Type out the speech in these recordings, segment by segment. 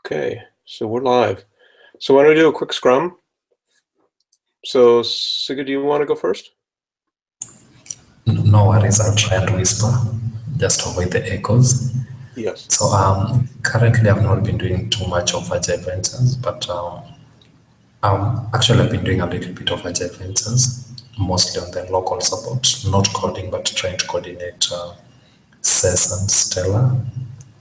Okay, so we're live. So why don't we do a quick scrum? So Sigurd, do you want to go first? No worries, I'll try and whisper, just to avoid the echoes. Yes. So currently I've not been doing too much of Agile Ventures, but actually I've been doing a little bit of Agile Ventures, mostly on the local support, not coding, but trying to coordinate SES and Stella.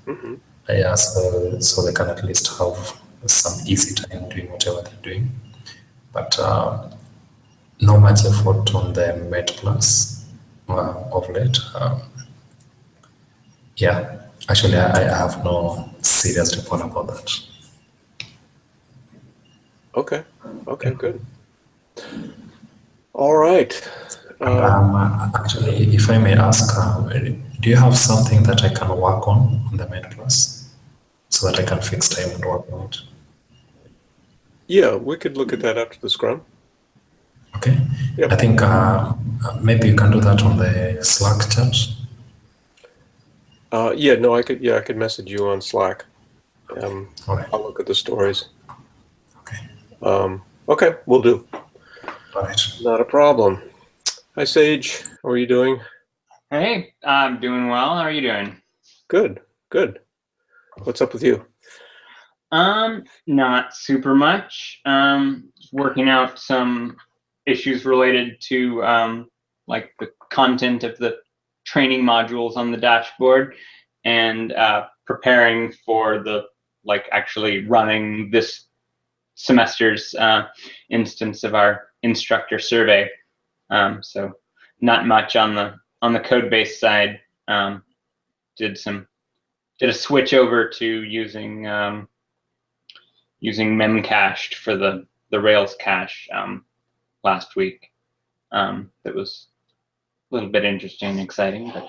Mm-hmm. Yeah, so they can at least have some easy time doing whatever they're doing. But no much effort on the Met Plus of late. Yeah, actually, I have no serious report about that. Okay. Okay, good. All right. And actually, if I may ask, do you have something that I can work on the Med Plus so that I can fix time and work on it? Yeah, we could look at that after the scrum. Okay. Yep. I think maybe you can do that on the Slack chat. Yeah, no, I could message you on Slack. All right. I'll look at the stories. Okay. Okay, we'll do. All right. Not a problem. Hi, Sage. How are you doing? Hey, I'm doing well. How are you doing? Good, good. What's up with you? Not super much. Working out some issues related to like the content of the training modules on the dashboard, and preparing for the actually running this semester's instance of our instructor survey. So not much on the code base side. Did a switch over to using memcached for the Rails cache last week. That was a little bit interesting and exciting, but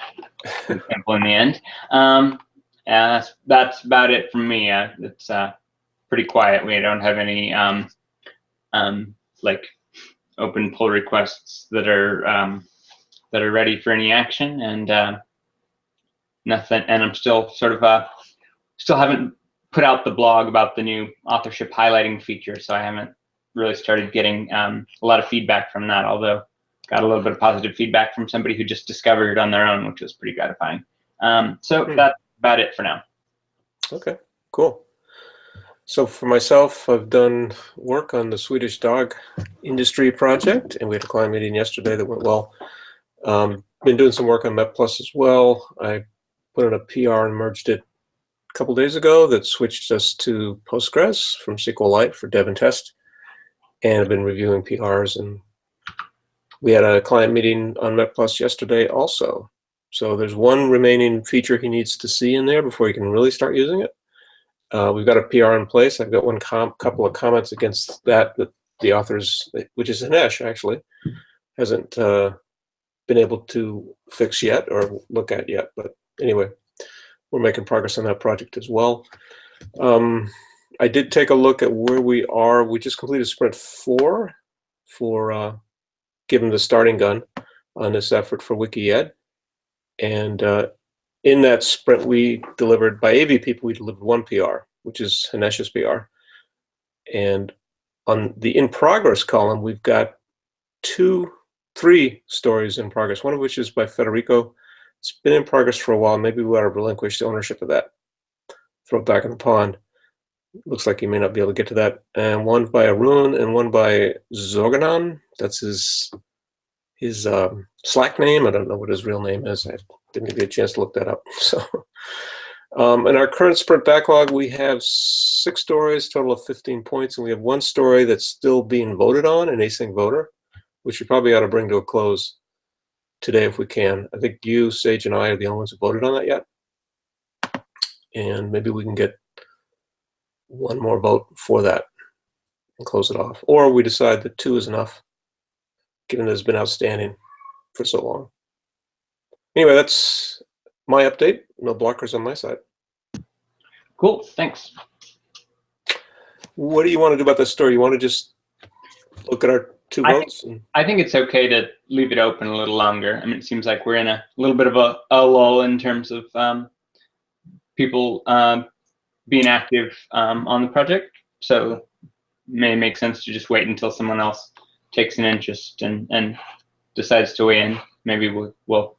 simple in the end. That's about it from me. It's pretty quiet. We don't have any like open pull requests that are ready for any action, and nothing. And I'm still sort of still haven't put out the blog about the new authorship highlighting feature, so I haven't really started getting a lot of feedback from that, although got a little bit of positive feedback from somebody who just discovered it on their own, which was pretty gratifying. So that's about it for now. Okay, cool. So for myself, I've done work on the Swedish dog industry project, and we had a client meeting yesterday that went well. Been doing some work on MetPlus as well. I put in a PR and merged it a couple days ago that switched us to Postgres from SQLite for dev and test, and I've been reviewing PRs. And we had a client meeting on MetPlus yesterday also. So there's one remaining feature he needs to see in there before he can really start using it. We've got a PR in place. I've got one couple of comments against that the authors, which is Hinesh actually, hasn't been able to fix yet or look at yet. But anyway, we're making progress on that project as well. I did take a look at where we are. We just completed sprint 4 for giving the starting gun on this effort for WikiEd. And in that sprint, we delivered, by AV people, we delivered 1 PR, which is Hinesh's PR. And on the in progress column, we've got 3 stories in progress, one of which is by Federico. It's been in progress for a while. Maybe we ought to relinquish the ownership of that. Throw it back in the pond. Looks like he may not be able to get to that. And one by Arun and one by Zorganon. That's his Slack name. I don't know what his real name is. I didn't get a chance to look that up. So, in our current sprint backlog, we have 6 stories, total of 15 points, and we have 1 story that's still being voted on, an async voter, which we probably ought to bring to a close today if we can. I think you, Sage, and I are the only ones who voted on that yet. And maybe we can get 1 more vote for that and close it off. Or we decide that 2 is enough, given that it's been outstanding for so long. Anyway, that's my update. No blockers on my side. Cool, thanks. What do you want to do about this story? You want to just look at our 2 votes? I think it's okay to leave it open a little longer. I mean, it seems like we're in a little bit of a lull in terms of people being active on the project. So may make sense to just wait until someone else takes an interest and decides to weigh in. Maybe we'll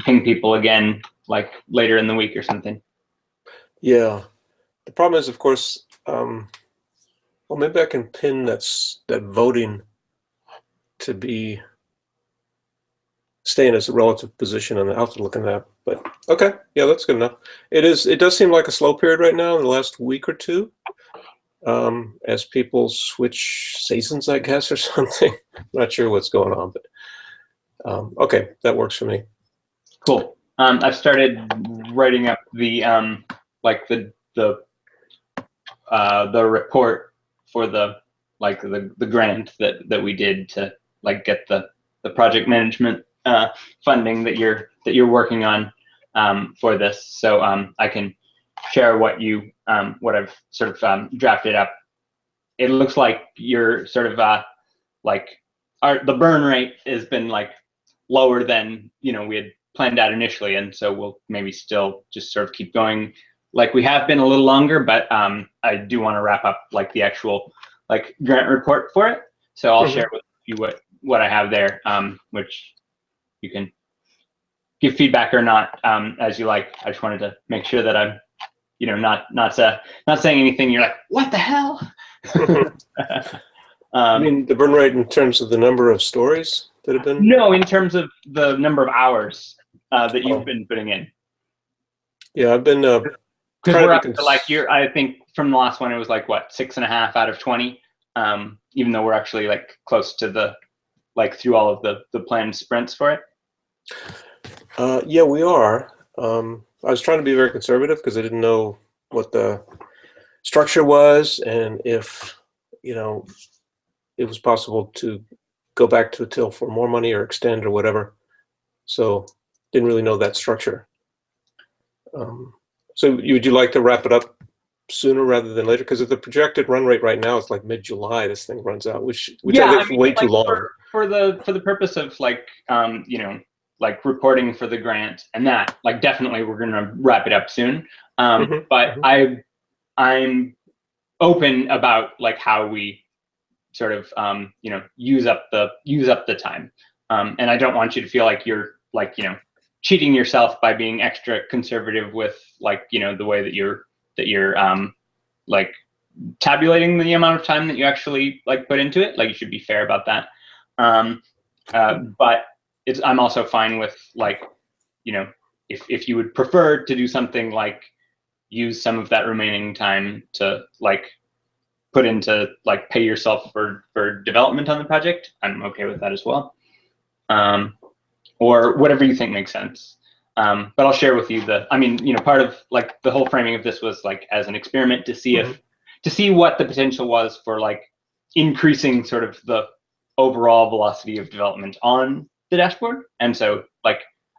ping people again like later in the week or something. Yeah. The problem is, of course, well, maybe I can pin that voting to be staying as a relative position, and I'll have to look at that. But okay, yeah, that's good enough. It does seem like a slow period right now in the last week or two, as people switch seasons, I guess, or something. I'm not sure what's going on, but okay, that works for me. Cool. I've started writing up the like the report for the grant that we did to like get the project management funding that you're working on for this. So I can share what I've sort of drafted up. It looks like you're sort of the burn rate has been like lower than we had planned out initially, and so we'll maybe still just sort of keep going like we have been a little longer, but I do want to wrap up like the actual like grant report for it. So I'll share with you what I have there, which you can give feedback or not as you like. I just wanted to make sure that I'm not saying anything you're like, what the hell? I mean, the burn rate in terms of the number of stories that have been? No, in terms of the number of hours that you've been putting in. Yeah, I've been because we're up to like I think from the last one it was like what 6.5 out of 20. Even though we're actually like close to the through all of the planned sprints for it. Yeah, we are. I was trying to be very conservative because I didn't know what the structure was and if it was possible to go back to the till for more money or extend or whatever. So didn't really know that structure. So would you like to wrap it up sooner rather than later? Because if the projected run rate right now is like mid-July, this thing runs out, which yeah, I think is way too long. For the purpose of like reporting for the grant and that definitely we're gonna wrap it up soon. But I'm open about how we sort of use up the time, and I don't want you to feel like you're cheating yourself by being extra conservative with the way that you're tabulating the amount of time that you actually put into it. You should be fair about that. But I'm also fine with if you would prefer to do something use some of that remaining time to put into pay yourself for development on the project. I'm okay with that as well. Or whatever you think makes sense. But I'll share with you part of the whole framing of this was as an experiment to see to see what the potential was for increasing sort of the overall velocity of development on the dashboard. And so I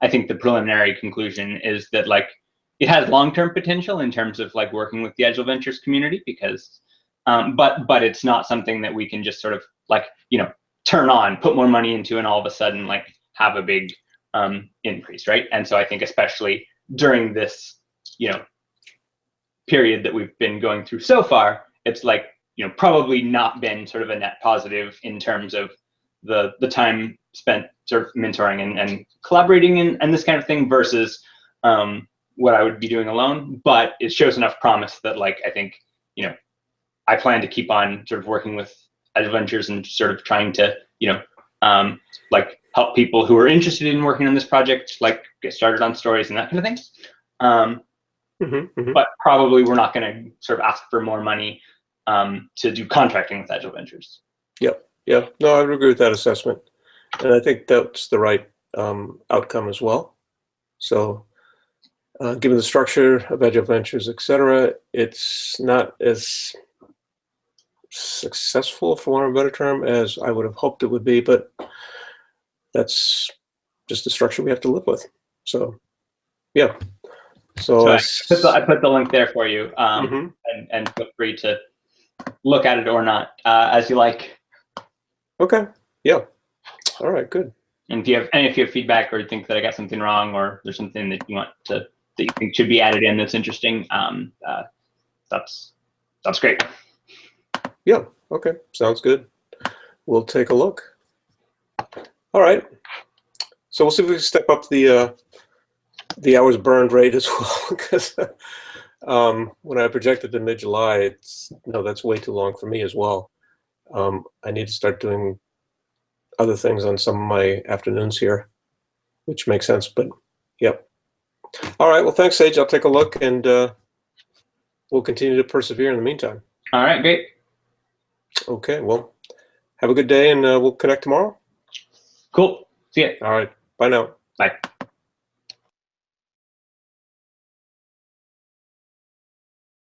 think the preliminary conclusion is that it has long-term potential in terms of working with the Agile Ventures community because but it's not something that we can just sort of turn on, put more money into, and all of a sudden have a big increase, right? And so I think especially during this period that we've been going through so far, it's probably not been sort of a net positive in terms of the time spent sort of mentoring and collaborating and this kind of thing versus what I would be doing alone. But it shows enough promise that I think I plan to keep on sort of working with Agile Ventures and sort of trying to help people who are interested in working on this project get started on stories and that kind of thing. But probably we're not going to sort of ask for more money to do contracting with Agile Ventures. Yeah. No, I would agree with that assessment, and I think that's the right outcome as well. So, given the structure of Agile Ventures, etc., it's not as successful, for want of a better term, as I would have hoped it would be, but that's just the structure we have to live with. So, yeah. So I put the link there for you, and feel free to look at it or not as you like. Okay. Yeah. All right. Good. And if you have feedback or you think that I got something wrong or there's something that you want that you think should be added in that's interesting, that's great. Yeah. Okay. Sounds good. We'll take a look. All right. So we'll see if we can step up the hours burned rate as well, because when I projected to mid-July, it's that's way too long for me as well. I need to start doing other things on some of my afternoons here, which makes sense. But yep. All right. Well, thanks, Sage. I'll take a look, and we'll continue to persevere in the meantime. All right, great. Okay. Well, have a good day, and we'll connect tomorrow. Cool. See ya. All right. Bye now. Bye.